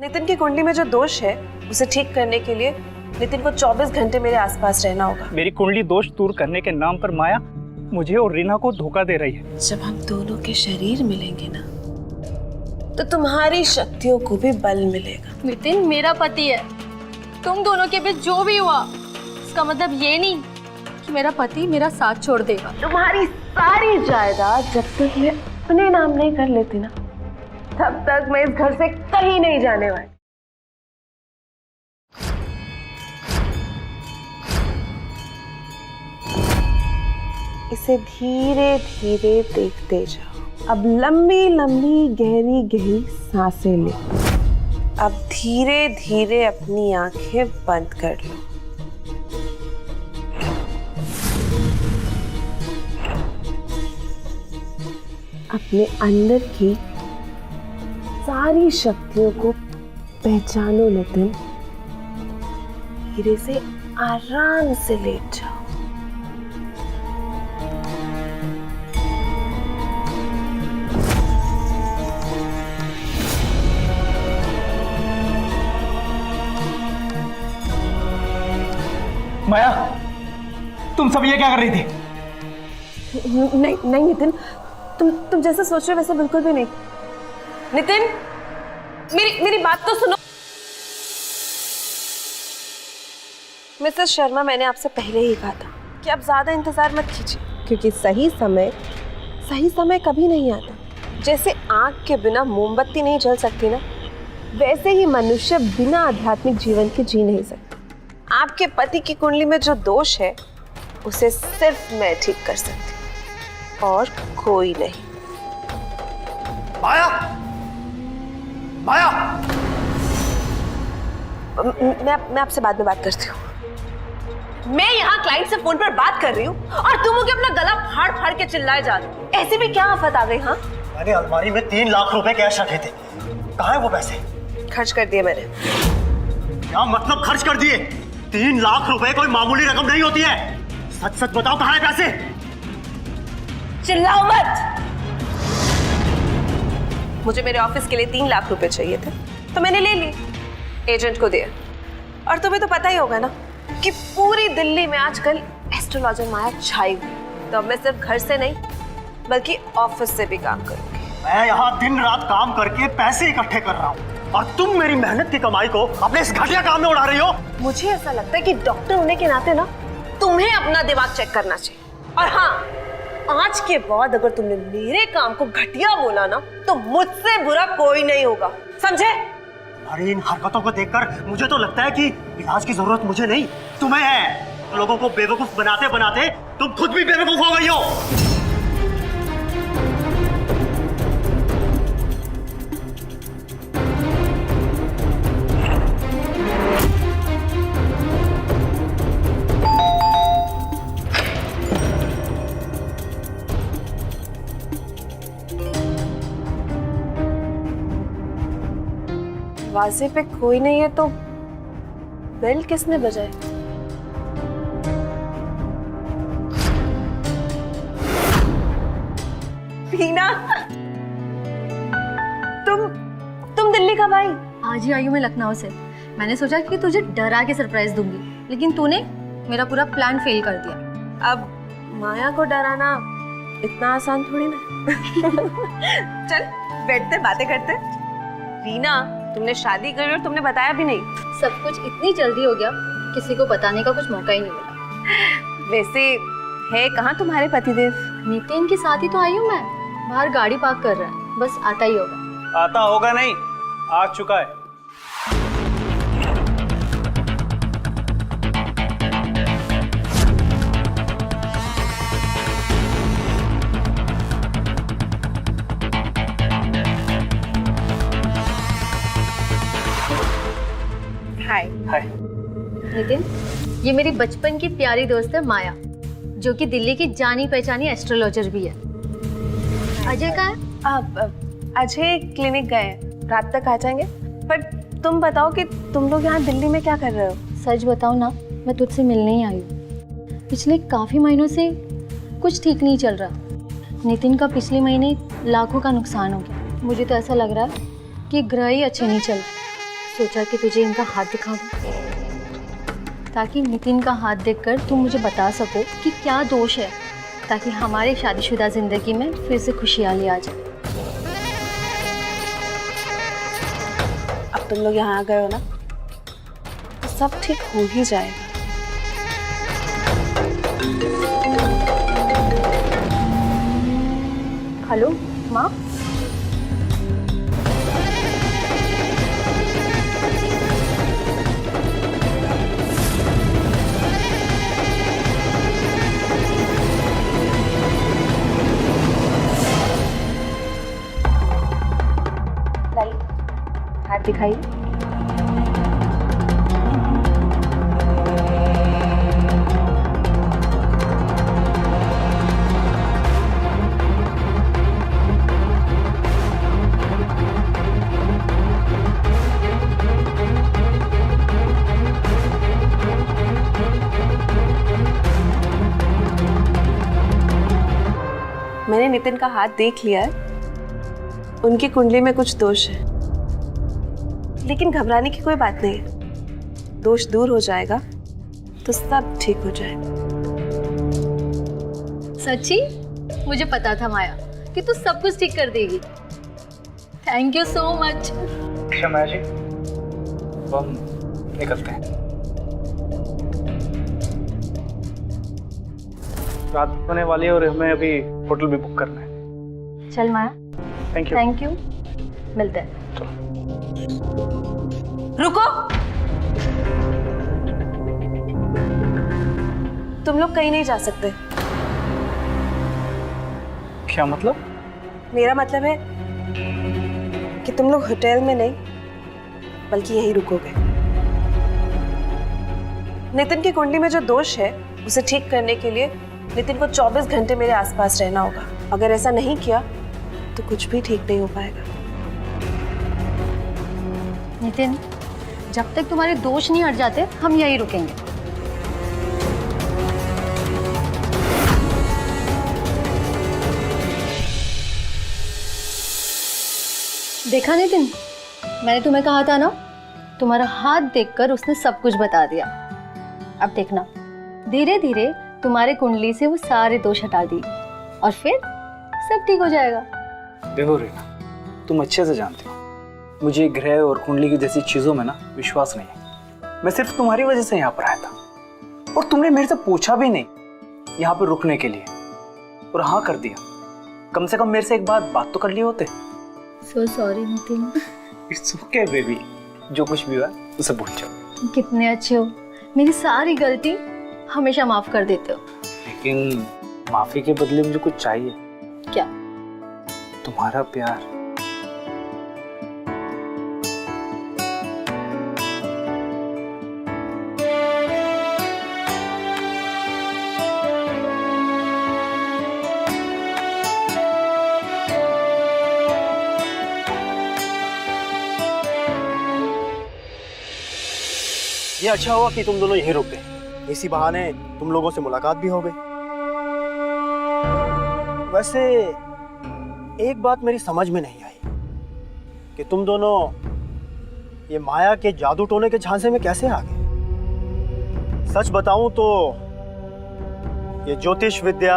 नितिन की कुंडली में जो दोष है उसे ठीक करने के लिए नितिन को 24 घंटे मेरे आसपास रहना होगा। मेरी कुंडली दोष दूर करने के नाम पर माया मुझे और रीना को धोखा दे रही है। जब हम दोनों के शरीर मिलेंगे ना तो तुम्हारी शक्तियों को भी बल मिलेगा। नितिन मेरा पति है, तुम दोनों के बीच जो भी हुआ इसका मतलब ये नहीं कि मेरा पति मेरा साथ छोड़ देगा। तुम्हारी सारी जायदाद जब तक मैं अपने नाम नहीं कर लेती ना तब तक मैं इस घर से कहीं नहीं जाने वाली। इसे धीरे धीरे देखते जाओ। अब लंबी लंबी गहरी गहरी सांसें ले। अब धीरे धीरे अपनी आंखें बंद कर लो। अपने अंदर की सारी शक्तियों को पहचानो नितिन। धीरे से आराम से लेट जाओ। माया, तुम सब ये क्या कर रही थी? नहीं नहीं नितिन, तुम जैसे सोच रहे हो वैसे बिल्कुल भी नहीं। नितिन, मेरी बात तो सुनो। मिसेस शर्मा, मैंने आपसे पहले ही कहा था कि आप ज्यादा इंतजार मत कीजिए, क्योंकि सही समय कभी नहीं आता। जैसे आग के बिना मोमबत्ती नहीं जल सकती ना, वैसे ही मनुष्य बिना आध्यात्मिक जीवन के जी नहीं सकता। आपके पति की कुंडली में जो दोष है उसे सिर्फ मैं ठीक कर सकती हूँ और कोई नहीं। माया, माया, मैं आपसे बाद में बात करती हूँ। मैं यहाँ क्लाइंट से फोन पर बात कर रही हूँ और तुम मुझे अपना गला फाड़ फाड़ के चिल्लाए जा रहे हो। ऐसी भी क्या आफत आ गई? हाँ, मैंने अलमारी में 3 लाख रुपए कैश रखे थे, कहाँ है वो पैसे? खर्च कर दिए मैंने। क्या मतलब खर्च कर दिए? 3 लाख रुपए कोई मामूली रकम नहीं होती है। सच सच बताओ, कहाँ है पैसे? चिल्लाओ मत। मुझे मेरे ऑफिस के लिए 3 लाख रुपए चाहिए थे तो मैंने ले लिए, एजेंट को दिए। और तुम्हें तो पता ही होगा ना कि पूरी दिल्ली में आजकल एस्ट्रोलॉजर माया छाई हुई। तो अब मैं सिर्फ घर से नहीं बल्कि ऑफिस से भी काम करूंगी। मैं यहाँ दिन रात काम करके पैसे इकट्ठे कर रहा हूँ और तुम मेरी मेहनत की कमाई को अपने इस घटिया काम में उड़ा रही हो। मुझे ऐसा लगता है कि डॉक्टर होने के नाते ना तुम्हें अपना दिमाग चेक करना चाहिए। और हाँ, आज के बाद अगर तुमने मेरे काम को घटिया बोला ना तो मुझसे बुरा कोई नहीं होगा, समझे? अरे इन हरकतों को देखकर मुझे तो लगता है कि इलाज की जरूरत मुझे नहीं तुम्हें है। लोगों को बेवकूफ बनाते बनाते तुम खुद भी बेवकूफ हो गई हो। दरवाजे पे कोई नहीं है तो बेल किसने बजाई? रीना, तुम दिल्ली कब आई? आज ही आई हूँ मैं लखनऊ से। मैंने सोचा कि तुझे डरा के सरप्राइज दूंगी, लेकिन तूने मेरा पूरा प्लान फेल कर दिया। अब माया को डराना इतना आसान थोड़ी ना। चल बैठते बातें करते। रीना, तुमने शादी करी और तुमने बताया भी नहीं। सब कुछ इतनी जल्दी हो गया, किसी को बताने का कुछ मौका ही नहीं मिला। वैसे है कहाँ तुम्हारे पतिदेव? नितिन के साथ ही तो आई हूँ मैं। बाहर गाड़ी पार्क कर रहा है, बस आता ही होगा। आता होगा नहीं, आ चुका है। हाय। हाय। नितिन, ये मेरी बचपन की प्यारी दोस्त है माया, जो कि दिल्ली की जानी पहचानी एस्ट्रोलॉजर भी है। अजय कहाँ है? अजय क्लिनिक गए हैं, रात तक आ जाएंगे। पर तुम बताओ कि तुम लोग यहाँ दिल्ली में क्या कर रहे हो? सच बताओ ना, मैं तुझसे मिलने ही आई हूँ। पिछले काफी महीनों से कुछ ठीक नहीं चल रहा। नितिन का पिछले महीने लाखों का नुकसान हो गया। मुझे तो ऐसा लग रहा है कि ग्रह ही अच्छे नहीं चल रहे। सोचा कि तुझे इनका हाथ दिखा दूं, ताकि नितिन का हाथ देखकर तुम मुझे बता सको कि क्या दोष है, ताकि हमारे शादीशुदा जिंदगी में फिर से खुशहाली आ जाए। अब तुम लोग यहाँ आ गए हो ना, तो सब ठीक हो ही जाएगा। हेलो माँ। लाइए, हाथ दिखाइए। मैंने नितिन का हाथ देख लिया है, उनकी कुंडली में कुछ दोष है, लेकिन घबराने की कोई बात नहीं है। दोष दूर हो जाएगा तो सब ठीक हो जाएगा। सच्ची? मुझे पता था माया कि तू सब कुछ ठीक कर देगी। Thank you so much. अच्छा माया जी, अब हम निकलते हैं। रात होने वाली है और हमें अभी होटल भी बुक करना है। चल Maya. Thank you. Thank you, मिलते हैं। रुको, तुम लोग कहीं नहीं जा सकते। क्या मतलब? मेरा मतलब है कि तुम लोग होटल में नहीं, बल्कि यहीं रुकोगे। नितिन की कुंडली में जो दोष है उसे ठीक करने के लिए नितिन को 24 घंटे मेरे आसपास रहना होगा। अगर ऐसा नहीं किया तो कुछ भी ठीक नहीं हो पाएगा। नितिन, जब तक तुम्हारे दोष नहीं हट जाते हम यहीं रुकेंगे। देखा नितिन, मैंने तुम्हें कहा था ना, तुम्हारा हाथ देखकर उसने सब कुछ बता दिया। अब देखना, धीरे धीरे तुम्हारे कुंडली से वो सारे दोष हटा दी और फिर सब ठीक हो जाएगा। देखो रीना, तुम अच्छे से जानती हो मुझे ग्रह और कुंडली की जैसी चीजों में ना विश्वास नहीं है। मैं सिर्फ तुम्हारी वजह से यहाँ पर आया था और तुमने मेरे से पूछा भी नहीं यहाँ पर रुकने के लिए, और हाँ कर दिया। कम से कम मेरे से एक बात तो कर लिए होते। So sorry Nitin. It's okay baby, जो कुछ भी हुआ उसे भूल जाओ। कितने अच्छे हो, मेरी सारी गलती हमेशा माफ कर देते हो। लेकिन माफी के बदले मुझे कुछ चाहिए। क्या? तुम्हारा प्यार। ये अच्छा हुआ कि तुम दोनों यहीं रुक गए, इसी बहाने तुम लोगों से मुलाकात भी हो गई। वैसे एक बात मेरी समझ में नहीं आई कि तुम दोनों ये माया के जादू टोने के झांसे में कैसे आ गए। सच बताऊं तो ये ज्योतिष विद्या,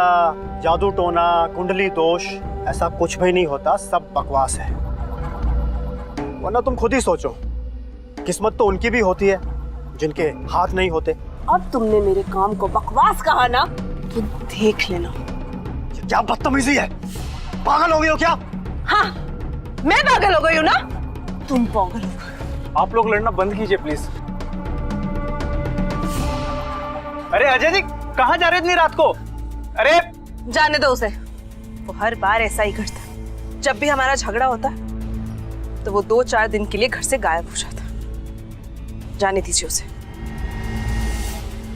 जादू टोना, कुंडली दोष ऐसा कुछ भी नहीं होता, सब बकवास है। वरना तुम खुद ही सोचो, किस्मत तो उनकी भी होती है जिनके हाथ नहीं होते। अब तुमने मेरे काम को बकवास कहा ना, तो देख लेना। क्या बदतमीजी है, पागल हो गई हो क्या? हाँ, मैं पागल हो गई हूँ ना? तुम पागल हो गए। आप लोग लड़ना बंद कीजिए प्लीज। अरे अजय जी, कहाँ जा रहे इतनी रात को? अरे जाने दो उसे, वो हर बार ऐसा ही करता है। जब भी हमारा झगड़ा होता है तो वो 2-4 दिन के लिए घर से गायब हो जाता। जाने दीजिए उसे।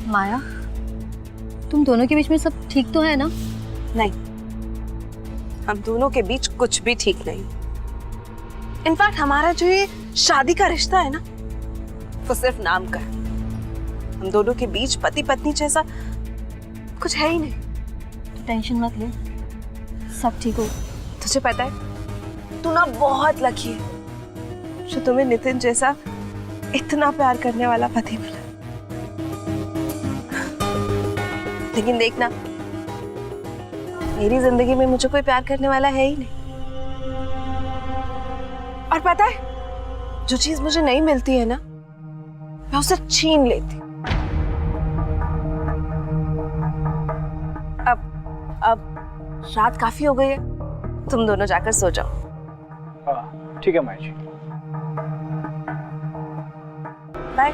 माया, तुम दोनों के बीच में सब ठीक तो है ना? नहीं, हम दोनों के बीच कुछ भी ठीक नहीं। इनफैक्ट हमारा जो ये शादी का रिश्ता है ना, वो सिर्फ नाम का है। हम दोनों के बीच पति पत्नी जैसा कुछ है ही नहीं। टेंशन मत ले, सब ठीक हो। तुझे पता है, तू ना बहुत लकी है जो तुम्हें नितिन जैसा इतना प्यार करने वाला पति मिला। लेकिन देखना, मेरी जिंदगी में मुझे कोई प्यार करने वाला है ही नहीं। और पता है, जो चीज मुझे नहीं मिलती है ना, मैं उसे छीन लेती। अब रात काफी हो गई है, तुम दोनों जाकर सो जाओ। हाँ ठीक है माया जी। बाय।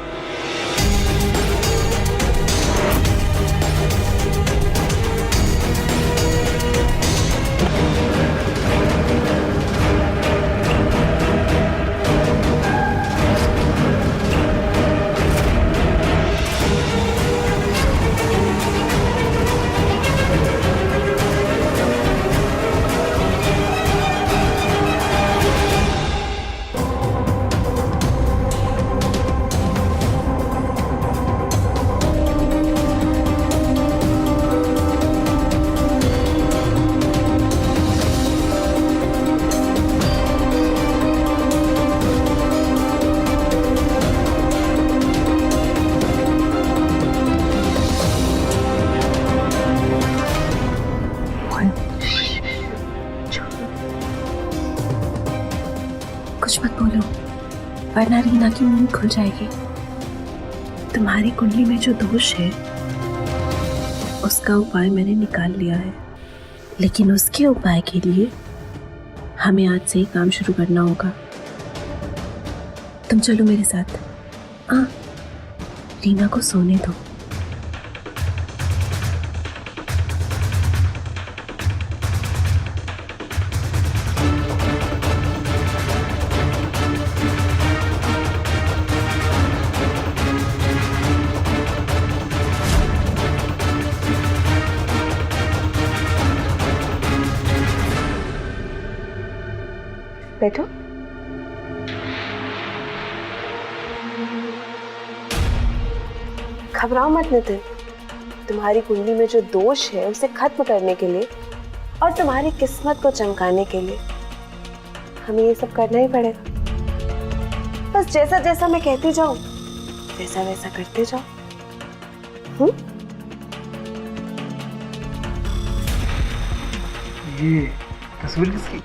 कुछ मत बोलो, वरना रीना की नींद खुल जाएगी। तुम्हारी कुंडली में जो दोष है, उसका उपाय मैंने निकाल लिया है, लेकिन उसके उपाय के लिए हमें आज से ही काम शुरू करना होगा। तुम चलो मेरे साथ। हाँ, रीना को सोने दो। बैठो। घबराओ मत नितिन, तुम्हारी कुंडली में जो दोष है उसे खत्म करने के लिए और तुम्हारी किस्मत को चमकाने के लिए हमें ये सब करना ही पड़ेगा। बस जैसा जैसा मैं कहती जाऊं, वैसा वैसा करते जाओ। ये तस्वीर किसकी?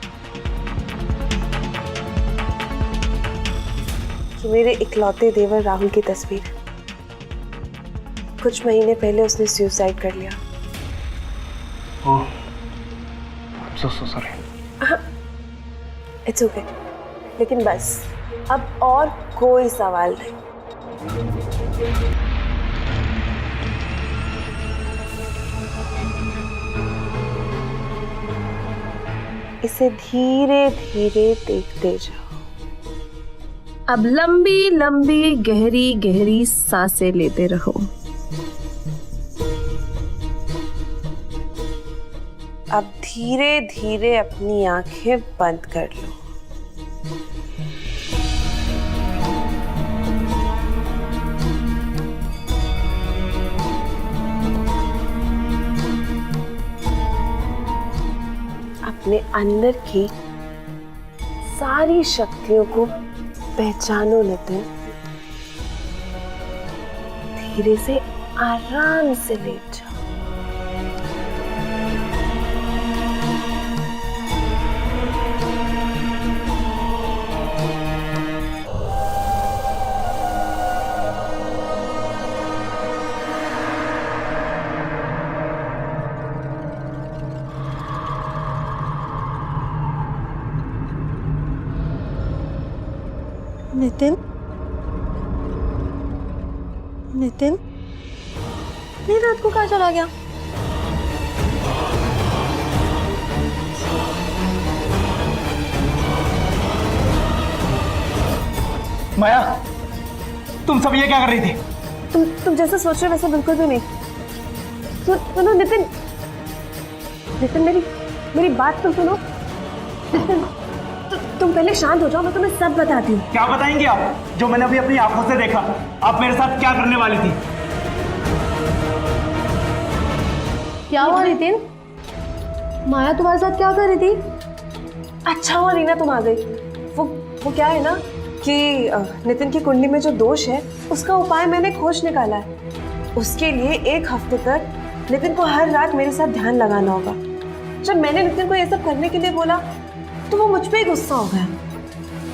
कि मेरे इकलौते देवर राहुल की तस्वीर। कुछ महीने पहले उसने सुसाइड कर लिया। ओह, so sorry। इट्स ओके, लेकिन बस अब और कोई सवाल नहीं। इसे धीरे धीरे देखते जाओ। अब लंबी लंबी गहरी गहरी सांसें लेते रहो। अब धीरे धीरे अपनी आंखें बंद कर लो। अपने अंदर की सारी शक्तियों को पहचानो नितिन। धीरे से आराम से लेट जाओ। नितिन, नितिन, नहीं, रात को कहाँ चला गया? माया, तुम सब ये क्या कर रही थी? तुम जैसा सोच रहे हो वैसा बिल्कुल भी नहीं। सुनो नितिन, नितिन मेरी बात तो सुनो। नितिन, तुम पहले शांत हो जाओ, मैं तुम्हें सब बताती हूँ। क्या बताएंगे आप? जो मैंने अभी अपनी आंखों से देखा, आप मेरे साथ क्या करने वाली थी? क्या हुआ नितिन? माया तुम्हारे साथ क्या कर रही थी? अच्छा हुआ रीना तुम आ गई। वो क्या है ना, कि नितिन की कुंडली में जो दोष है उसका उपाय मैंने खोज निकाला है। उसके लिए 1 हफ्ते तक नितिन को हर रात मेरे साथ ध्यान लगाना होगा। जब मैंने नितिन को ये सब करने के लिए बोला तो वो मुझ पे ही गुस्सा हो गया।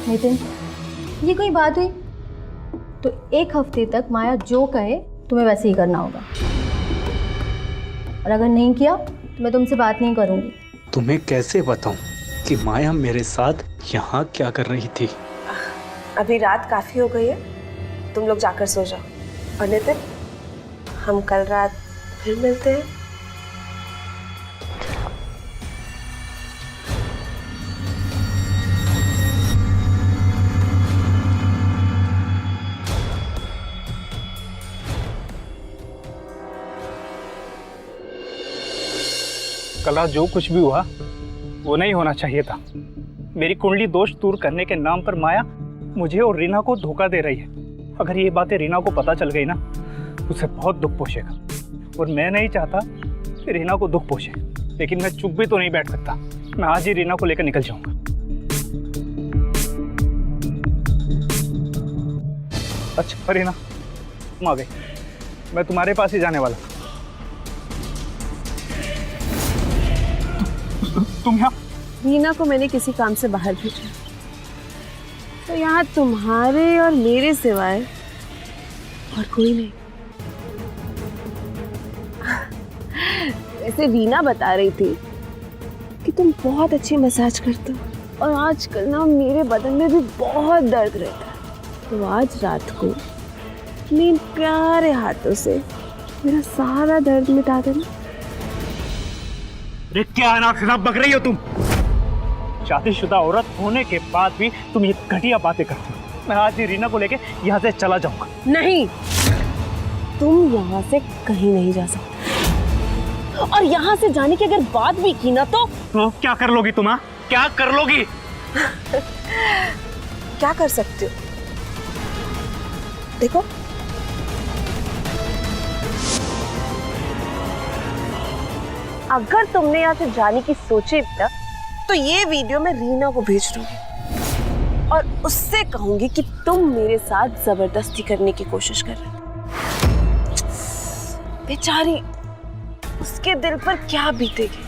नितिन, ये कोई बात हुई? तो 1 हफ्ते तक माया जो कहे तुम्हें वैसे ही करना होगा, और अगर नहीं किया तो मैं तुमसे बात नहीं करूंगी। तुम्हें कैसे बताऊं कि माया मेरे साथ यहाँ क्या कर रही थी? अभी रात काफी हो गई है, तुम लोग जाकर सो जाओ। और नितिन, हम कल रात फिर मिलते हैं। कल रात जो कुछ भी हुआ वो नहीं होना चाहिए था। मेरी कुंडली दोष दूर करने के नाम पर माया मुझे और रीना को धोखा दे रही है। अगर ये बातें रीना को पता चल गई ना, उसे बहुत दुख पहुंचेगा, और मैं नहीं चाहता कि रीना को दुख पहुंचे। लेकिन मैं चुप भी तो नहीं बैठ सकता। मैं आज ही रीना को लेकर निकल जाऊंगा। अच्छा रीना, तुम आ गई। मैं तुम्हारे पास ही जाने वाला। तुम यहाँ? रीना को मैंने किसी काम से बाहर भेजा, तो यहाँ तुम्हारे और मेरे सिवाय और कोई नहीं। वैसे रीना बता रही थी कि तुम बहुत अच्छी मसाज करते हो, और आजकल ना मेरे बदन में भी बहुत दर्द रहता है। तो आज रात को अपने प्यारे हाथों से मेरा सारा दर्द मिटा देना। अरे क्या अनाप बक रही हो तुम? शादीशुदा औरत होने के बाद भी तुम ये घटिया बातें करती हो। मैं आज ही रीना को लेके यहाँ से चला जाऊंगा। नहीं, तुम यहाँ से कहीं नहीं जा सकते, और यहाँ से जाने की अगर बात भी की ना तो क्या कर लोगी तुम? क्या कर लोगी? क्या कर सकते हो? देखो, अगर तुमने यहाँ से जाने की सोची ना, तो ये वीडियो मैं रीना को भेज दूंगी और उससे कहूंगी कि तुम मेरे साथ जबरदस्ती करने की कोशिश कर रहे हो। बेचारी, उसके दिल पर क्या बीतेगी।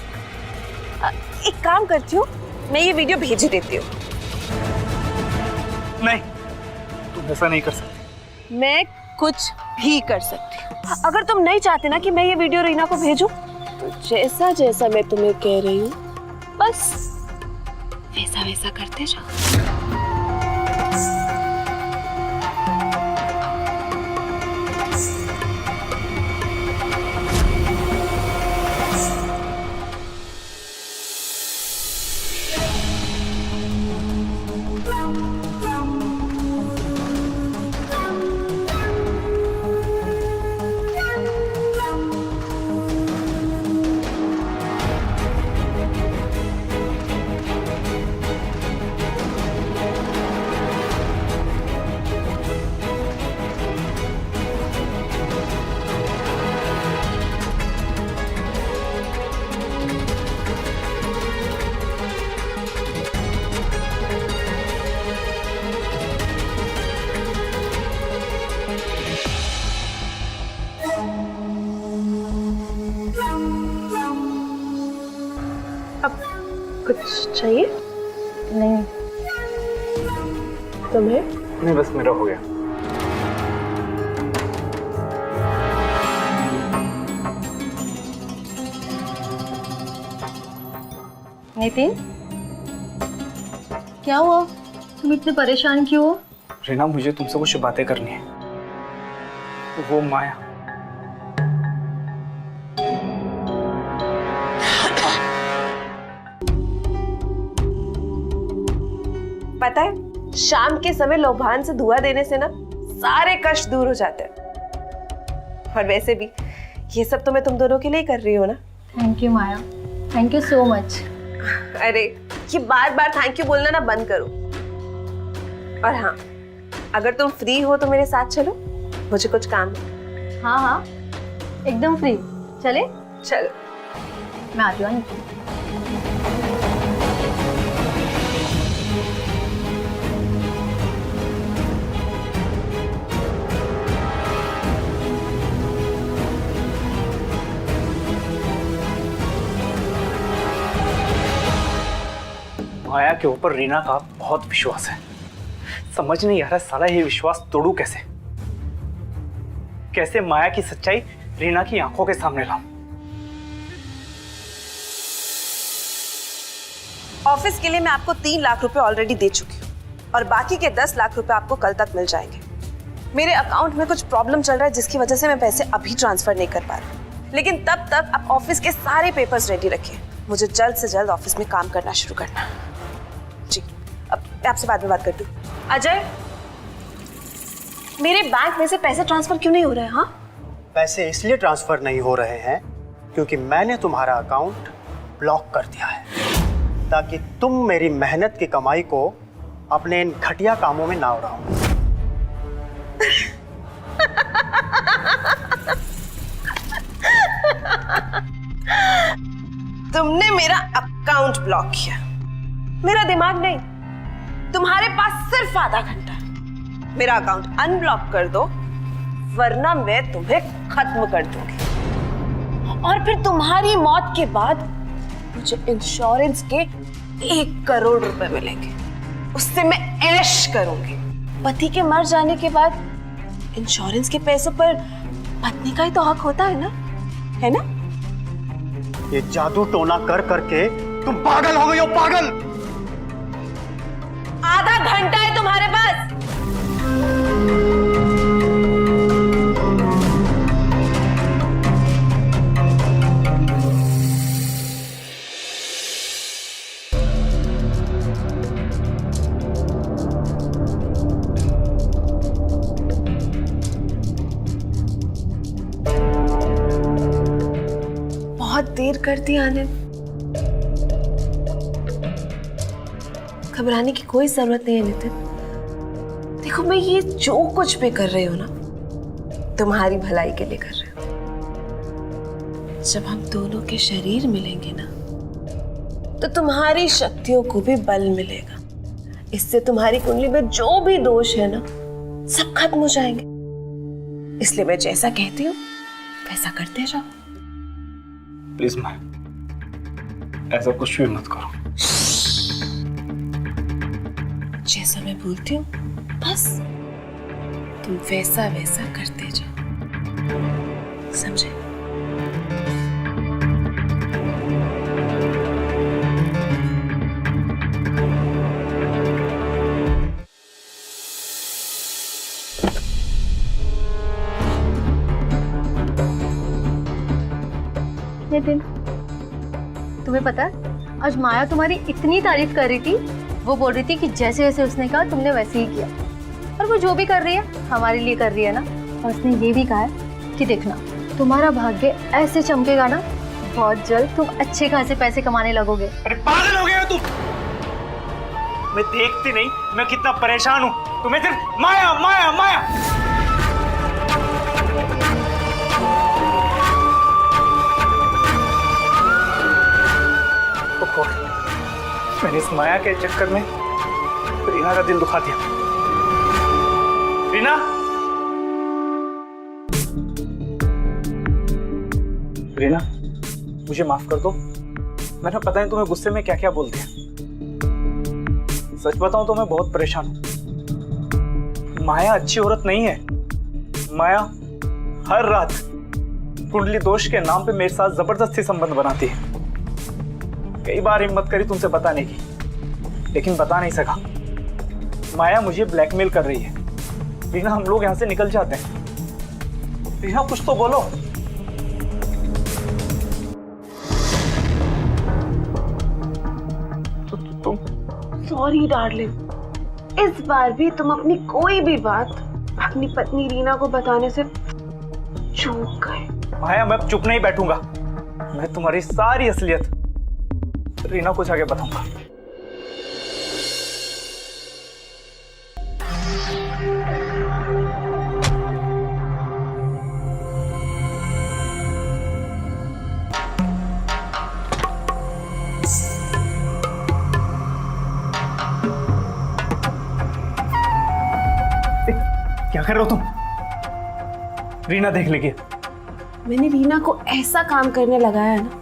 एक काम करती हूँ, मैं ये वीडियो भेज ही देती हूँ। नहीं, तुम ऐसा नहीं कर सकती। मैं कुछ भी कर सकती हूँ। अगर तुम नहीं चाहते ना कि मैं ये वीडियो रीना को भेजूं, तो जैसा जैसा मैं तुम्हें कह रही हूँ बस वैसा वैसा करते जाओ। कुछ चाहिए? नहीं। तुम्हें? नहीं, बस मेरा हो गया। नितिन, क्या हुआ? तुम इतने परेशान क्यों हो? रीना, मुझे तुमसे कुछ बातें करनी है। वो माया, पता है, शाम के समय लोभान से धुआं देने से ना सारे कष्ट दूर हो जाते हैं। और वैसे भी ये सब तो मैं तुम दोनों के लिए कर रही हूँ ना। Thank you Maya, thank you so much. अरे, ये बार बार थैंक यू बोलना ना बंद करो। और हाँ, अगर तुम फ्री हो तो मेरे साथ चलो, मुझे कुछ काम है। हाँ हाँ, एकदम फ्री। चले? चलो, मैं आती हूँ। नितिन, माया के ऊपर रीना का बहुत विश्वास है। समझ नहीं आ रहा साला ये विश्वास तोड़ू कैसे। कैसे माया की सच्चाई रीना की आंखों के सामने लाऊं। ऑफिस के लिए मैं आपको 3 लाख रुपए ऑलरेडी दे चुकी हूँ और बाकी के 10 लाख रुपए आपको कल तक मिल जाएंगे। मेरे अकाउंट में कुछ प्रॉब्लम चल रहा है जिसकी वजह से मैं पैसे अभी ट्रांसफर नहीं कर पा रही, लेकिन तब तक आप ऑफिस के सारे पेपर्स रेडी रखिए। मुझे जल्द से जल्द ऑफिस में काम करना शुरू करना है। जी, अब मैं आपसे बाद में बात करती हूँ। अजय, मेरे बैंक में से पैसे ट्रांसफर क्यों नहीं हो रहे हैं? हाँ, पैसे इसलिए ट्रांसफर नहीं हो रहे हैं क्योंकि मैंने तुम्हारा अकाउंट ब्लॉक कर दिया है, ताकि तुम मेरी मेहनत की कमाई को अपने इन घटिया कामों में ना उड़ाओ। तुमने मेरा अकाउंट ब्लॉक किया, मेरा दिमाग नहीं। तुम्हारे पास सिर्फ आधा घंटा है। मेरा अकाउंट अनब्लॉक कर दो वरना मैं तुम्हें खत्म कर दूंगी। और फिर तुम्हारी मौत के बाद मुझे इंश्योरेंस के 1 करोड़ रुपए मिलेंगे, उससे मैं ऐश करूंगी। पति के मर जाने के बाद इंश्योरेंस के पैसों पर पत्नी का ही तो हक होता है ना, है ना? ये जादू टोना कर करके तुम पागल हो गई हो, पागल। आधा घंटा है तुम्हारे पास। बहुत देर कर दी आने। घबराने की कोई जरूरत नहीं है नितिन। देखो, मैं ये जो कुछ भी कर रही हूँ ना, तुम्हारी भलाई के लिए कर रही हूँ। जब हम दोनों के शरीर मिलेंगे ना, तो तुम्हारी शक्तियों को भी बल मिलेगा। इससे तुम्हारी कुंडली में जो भी दोष है ना, सब खत्म हो जाएंगे। इसलिए मैं जैसा कहती हूँ वैसा करते जाओ। प्लीज माया, ऐसा कुछ भी मत करो। जैसा मैं बोलती हूँ बस तुम वैसा वैसा करते जाओ, समझे? नितिन, तुम्हें पता है आज माया तुम्हारी इतनी तारीफ कर रही थी। वो बोल रही थी कि जैसे जैसे उसने कहा तुमने वैसे ही किया, और वो जो भी कर रही है हमारे लिए कर रही है ना। और उसने ये भी कहा है कि देखना तुम्हारा भाग्य ऐसे चमकेगा ना, बहुत जल्द तुम अच्छे खासे पैसे कमाने लगोगे। अरे पागल हो गए हो तुम? मैं देखती नहीं मैं कितना परेशान हूँ? तुम्हें सिर्फ माया माया माया। मैंने इस माया के चक्कर में रीना का दिल दुखा दिया। रीना, रीना, मुझे माफ कर दो। मैंने पता नहीं तुम्हें गुस्से में क्या क्या बोल दिया। सच बताऊं तो मैं बहुत परेशान हूं। माया अच्छी औरत नहीं है। माया हर रात कुंडली दोष के नाम पे मेरे साथ जबरदस्ती संबंध बनाती है। कई बार हिम्मत करी तुमसे बताने की, लेकिन बता नहीं सका। माया मुझे ब्लैकमेल कर रही है। रीना, हम लोग यहां से निकल जाते हैं। रीना, कुछ तो बोलो। तुम सॉरी डार्लिंग, इस बार भी तुम अपनी कोई भी बात अपनी पत्नी रीना को बताने से चूक गए। माया, मैं चुप नहीं बैठूंगा। मैं तुम्हारी सारी असलियत रीना को जाके बताऊंगा। क्या कर रहे हो तुम? रीना देख लेगी। मैंने रीना को ऐसा काम करने लगाया ना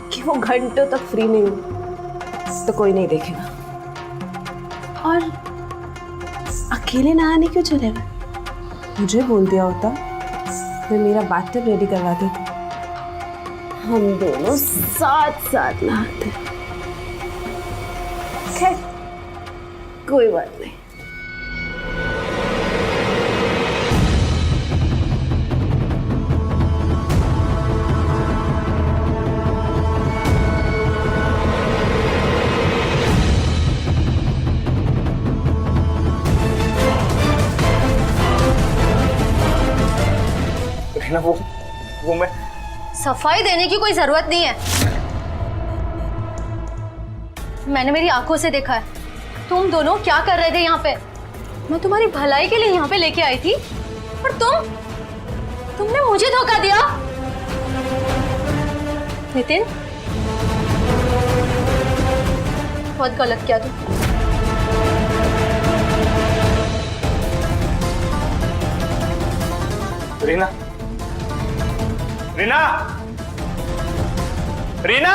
कि वो घंटों तक फ्री नहीं हुई, तो कोई नहीं देखेगा। और अकेले नहाने क्यों चले गए? मुझे बोल दिया होता, मैं मेरा बाथटब रेडी करवा देती, हम दोनों साथ साथ नहाते। खैर कोई बात नहीं। ना वो मैं सफाई देने की कोई जरूरत नहीं है। मैंने मेरी आंखों से देखा है तुम दोनों क्या कर रहे थे यहाँ पे। मैं तुम्हारी भलाई के लिए यहाँ पे लेके आई थी और तुमने मुझे धोखा दिया। नितिन, बहुत गलत किया तुम। रीना, रीना, रीना!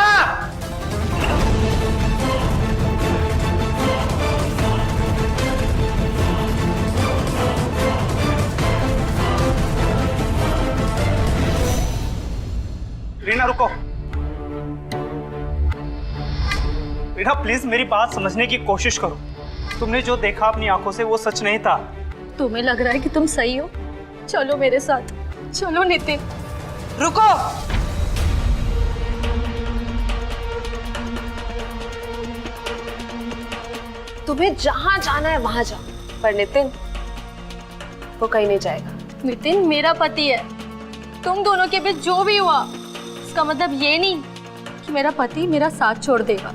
रीना रुको। रीना प्लीज मेरी बात समझने की कोशिश करो। तुमने जो देखा अपनी आंखों से वो सच नहीं था। तुम्हें लग रहा है कि तुम सही हो? चलो मेरे साथ, चलो नितिन। रुको। तुम्हें जहां जाना है वहां जाओ, पर नितिन वो कहीं नहीं जाएगा। नितिन मेरा पति है। तुम दोनों के बीच जो भी हुआ इसका मतलब ये नहीं कि मेरा पति मेरा साथ छोड़ देगा।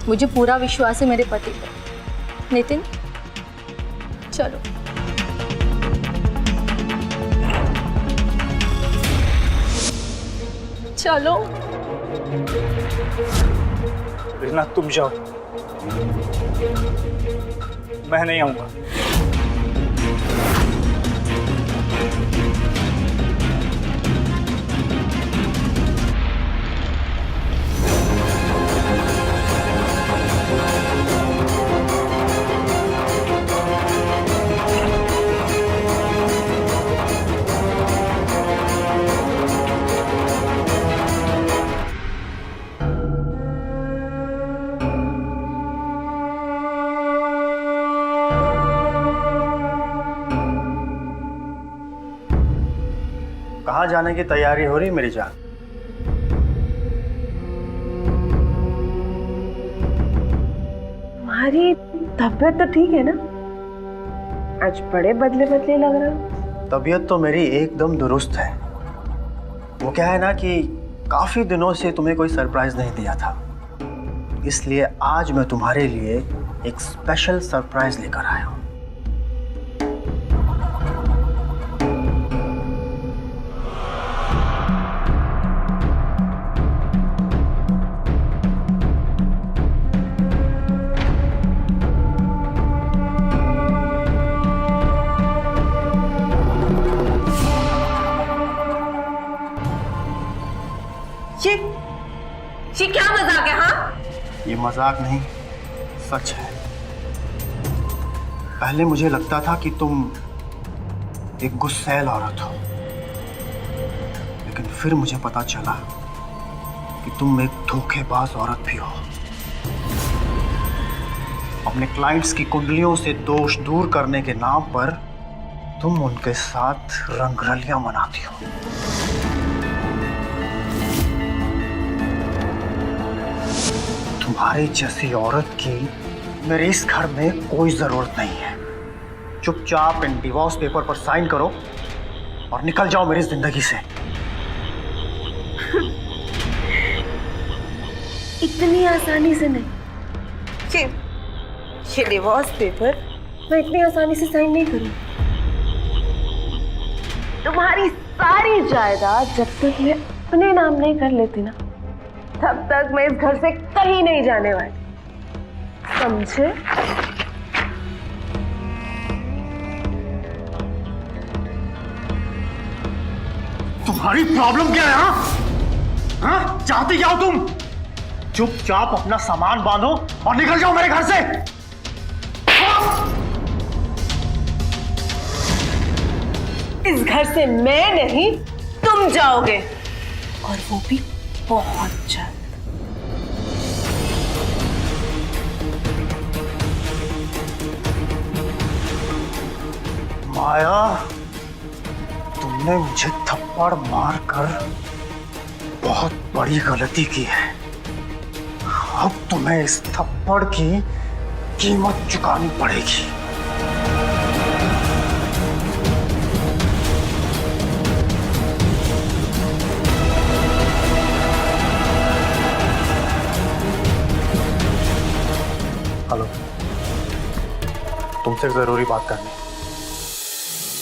मुझे पूरा विश्वास है मेरे पति पर। नितिन चलो। चलो। रीना तुम जाओ, मैं नहीं आऊंगा। कहाँ जाने की तैयारी हो रही मेरी जान? तुम्हारी तबीयत तो ठीक है ना? आज बड़े बदले बदले लग रहे हो। तबीयत तो मेरी एकदम दुरुस्त है। वो क्या है ना कि काफी दिनों से तुम्हें कोई सरप्राइज नहीं दिया था, इसलिए आज मैं तुम्हारे लिए एक स्पेशल सरप्राइज लेकर आया हूँ। ये क्या मजाक है? हाँ, ये मजाक नहीं, सच है। पहले मुझे लगता था कि तुम एक गुस्सैल औरत हो, लेकिन फिर मुझे पता चला कि तुम एक धोखेबाज औरत भी हो। अपने क्लाइंट्स की कुंडलियों से दोष दूर करने के नाम पर तुम उनके साथ रंगरलियां मनाती हो। तुम्हारी जैसी औरत की मेरे इस घर में कोई जरूरत नहीं है। चुपचाप इन डिवोर्स पेपर पर साइन करो और निकल जाओ मेरी जिंदगी से। इतनी आसानी से नहीं। ये डिवोर्स पेपर मैं इतनी आसानी से साइन नहीं करूँ। तुम्हारी सारी जायदाद जब तक मैं अपने नाम नहीं कर लेती ना, तब तक मैं इस घर से कहीं नहीं जाने वाली, समझे? तुम्हारी प्रॉब्लम क्या है? हाँ? चाहती क्या हो तुम? चुपचाप अपना सामान बांधो और निकल जाओ मेरे घर से। इस घर से मैं नहीं, तुम जाओगे, और वो भी बहुत जल्द। माया, तुमने मुझे थप्पड़ मारकर बहुत बड़ी गलती की है। अब तुम्हें इस थप्पड़ की कीमत चुकानी पड़ेगी। हेलो, तुमसे जरूरी बात करनी।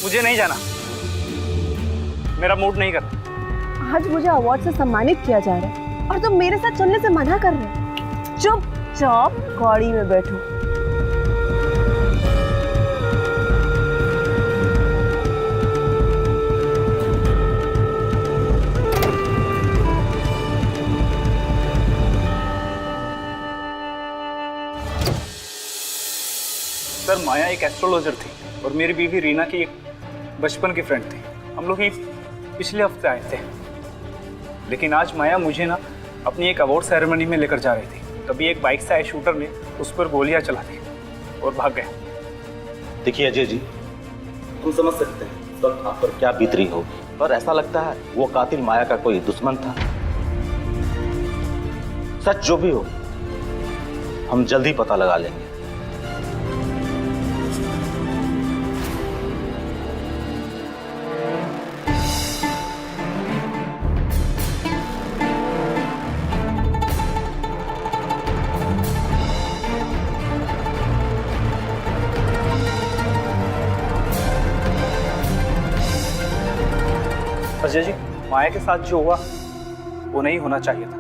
मुझे नहीं जाना, मेरा मूड नहीं करता। आज मुझे अवार्ड से सम्मानित किया जा रहा है और तुम मेरे साथ चलने से मना कर रहे हो। चुपचाप गाड़ी में बैठो। सर, माया एक एस्ट्रोलॉजर थी और मेरी बीवी रीना की एक बचपन की फ्रेंड थी। हम लोग ही पिछले हफ्ते आए थे, लेकिन आज माया मुझे ना अपनी एक अवार्ड सेरेमनी में लेकर जा रही थी। तभी एक बाइक से आए शूटर ने उस पर गोलियां चला दी और भाग गए। देखिए अजय जी, हम समझ सकते हैं इस वक्त आप पर क्या बीत रही होगी, पर ऐसा लगता है वो कातिल माया का कोई दुश्मन था। सच जो भी हो, हम जल्द ही पता लगा लेंगे। अजय जी, माया के साथ जो हुआ वो नहीं होना चाहिए था।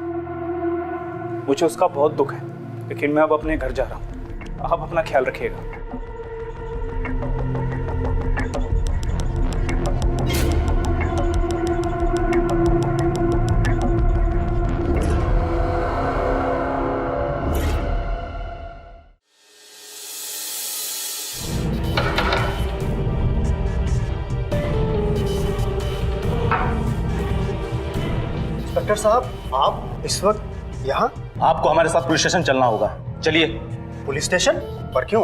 मुझे उसका बहुत दुख है, लेकिन मैं अब अपने घर जा रहा हूँ। आप अपना ख्याल रखिएगा। इंस्पेक्टर साहब, आप इस वक्त यहाँ? आपको हमारे साथ पुलिस स्टेशन चलना होगा, चलिए। Police station? पर क्यों?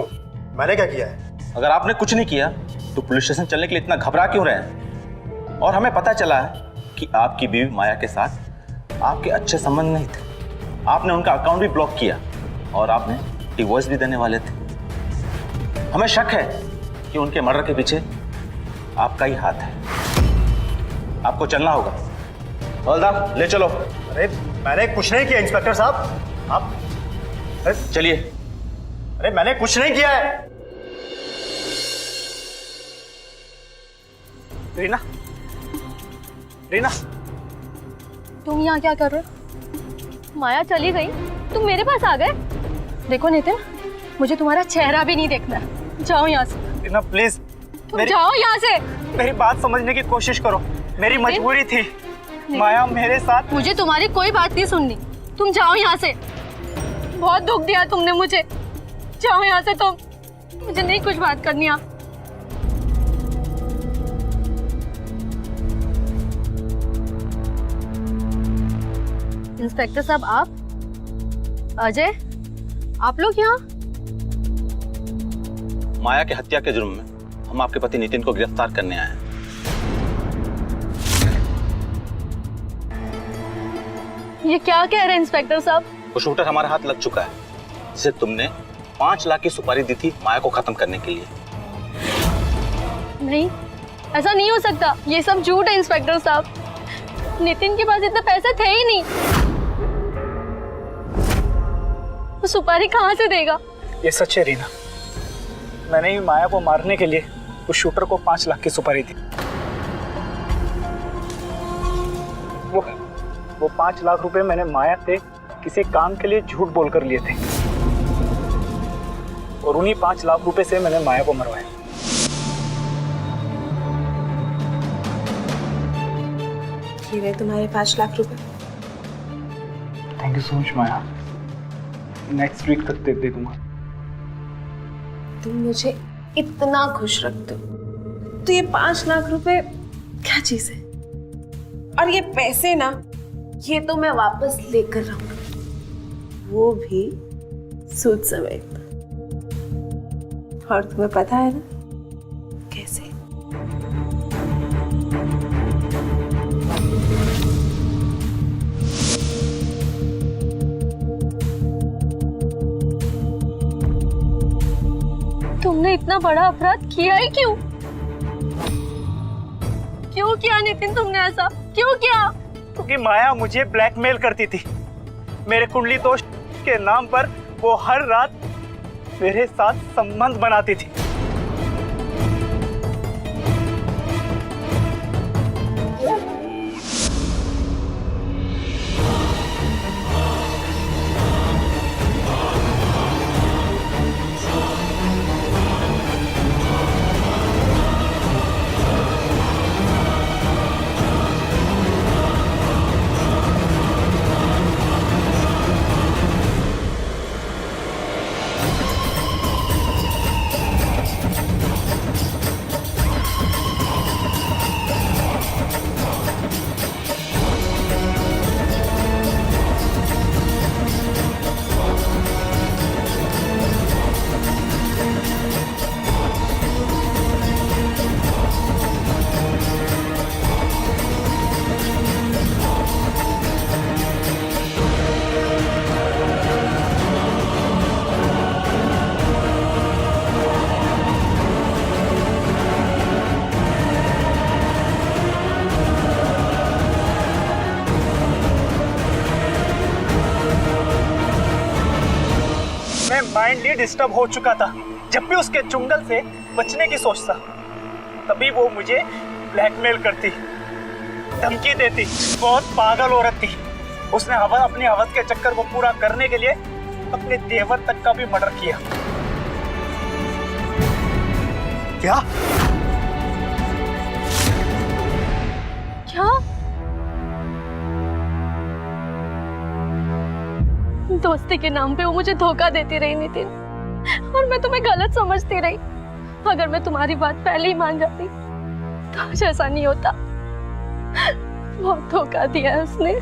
मैंने क्या किया है? अगर आपने कुछ नहीं किया तो पुलिस स्टेशन चलने के लिए इतना घबरा क्यों रहे हैं? और हमें पता चला है कि आपकी बीवी माया के साथ आपके अच्छे संबंध नहीं थे। आपने उनका अकाउंट भी ब्लॉक किया और आपने डिवोर्स भी देने वाले थे। हमें शक है कि उनके मर्डर के पीछे आपका ही हाथ है। आपको चलना होगा। हवलदार, ले चलो। अरे मैंने कुछ नहीं किया इंस्पेक्टर साहब, आप चलिए। अरे मैंने कुछ नहीं किया है। रीना, रीना, तुम यहाँ क्या कर रहे हो? माया चली गई, तुम मेरे पास आ गए। देखो नितिन, मुझे तुम्हारा चेहरा भी नहीं देखना। जाओ यहाँ से। रीना प्लीज, तुम जाओ यहाँ से। मेरी बात समझने की कोशिश करो। मेरी मजबूरी थी। माया मेरे साथ। मुझे तुम्हारी कोई बात नहीं सुननी। तुम जाओ यहाँ से। बहुत दुख दिया तुमने मुझे। जाओ यहाँ से तुम। मुझे नहीं कुछ बात करनी। आप इंस्पेक्टर साहब, आप अजय, आप लोग यहाँ? माया के हत्या के जुर्म में हम आपके पति नितिन को गिरफ्तार करने आए हैं। ये क्या कह रहे हैं इंस्पेक्टर साहब? वो शूटर हमारे हाथ लग चुका है, जिसे तुमने 5 लाख की सुपारी दी थी माया को खत्म करने के लिए। नहीं, ऐसा नहीं हो सकता। ये सब झूठ है इंस्पेक्टर साहब। नितिन के पास इतने पैसे थे ही नहीं। वो सुपारी कहाँ से देगा? ये सच है रीना, मैंने ही माया को मारने के लिए उस शूटर को 5 लाख की सुपारी दी। वो 5 लाख रुपए मैंने माया से किसी काम के लिए झूठ बोलकर लिए थे और उन्हीं 5 लाख रुपए से मैंने माया को मरवाया। ये रहे तुम्हारे 5 लाख रुपए। Thank you so much Maya. Next week तक दे दूंगा। तुम मुझे इतना खुश रखते हो तो ये 5 लाख रुपए क्या चीज है? और ये पैसे ना, ये तो मैं वापस लेकर रहूंगी, वो भी सूद समेत। और तुम्हें पता है ना कैसे? तुमने इतना बड़ा अपराध किया ही क्यों? क्यों किया नितिन तुमने ऐसा? क्यों किया? क्योंकि माया मुझे ब्लैकमेल करती थी। मेरे कुंडली दोस्त के नाम पर वो हर रात मेरे साथ संबंध बनाती थी। मैं माइंडली डिस्टर्ब हो चुका था। जब भी उसके चुंगल से बचने की सोचता, तभी वो मुझे ब्लैकमेल करती, धमकी देती। बहुत पागल औरत थी। उसने अपनी हवस के चक्कर को पूरा करने के लिए अपने देवर तक का भी मर्डर किया। क्या? क्या? दोस्ती के नाम पे वो मुझे धोखा देती रही नितिन, और मैं तुम्हें गलत समझती रही। अगर मैं तुम्हारी बात पहले ही मान जाती तो आज ऐसा नहीं होता। बहुत धोखा दिया है उसने।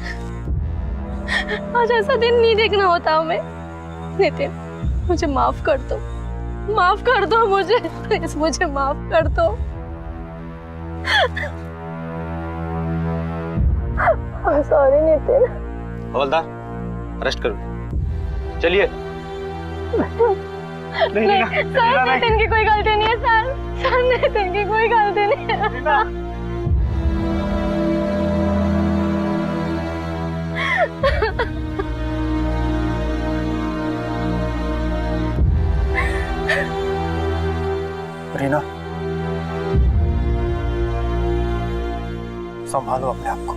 आज ऐसा दिन नहीं देखना होता हमें। नितिन, मुझे माफ कर दो, माफ कर दो मुझे, प्लीज मुझे माफ कर दो। सॉरी नितिन। हवलदार, अरेस्ट करो। चलिए। नहीं, सर नितिन की कोई गलती नहीं है सर। सर नितिन की कोई गलती नहीं है। रीना, संभालो अपने आप को।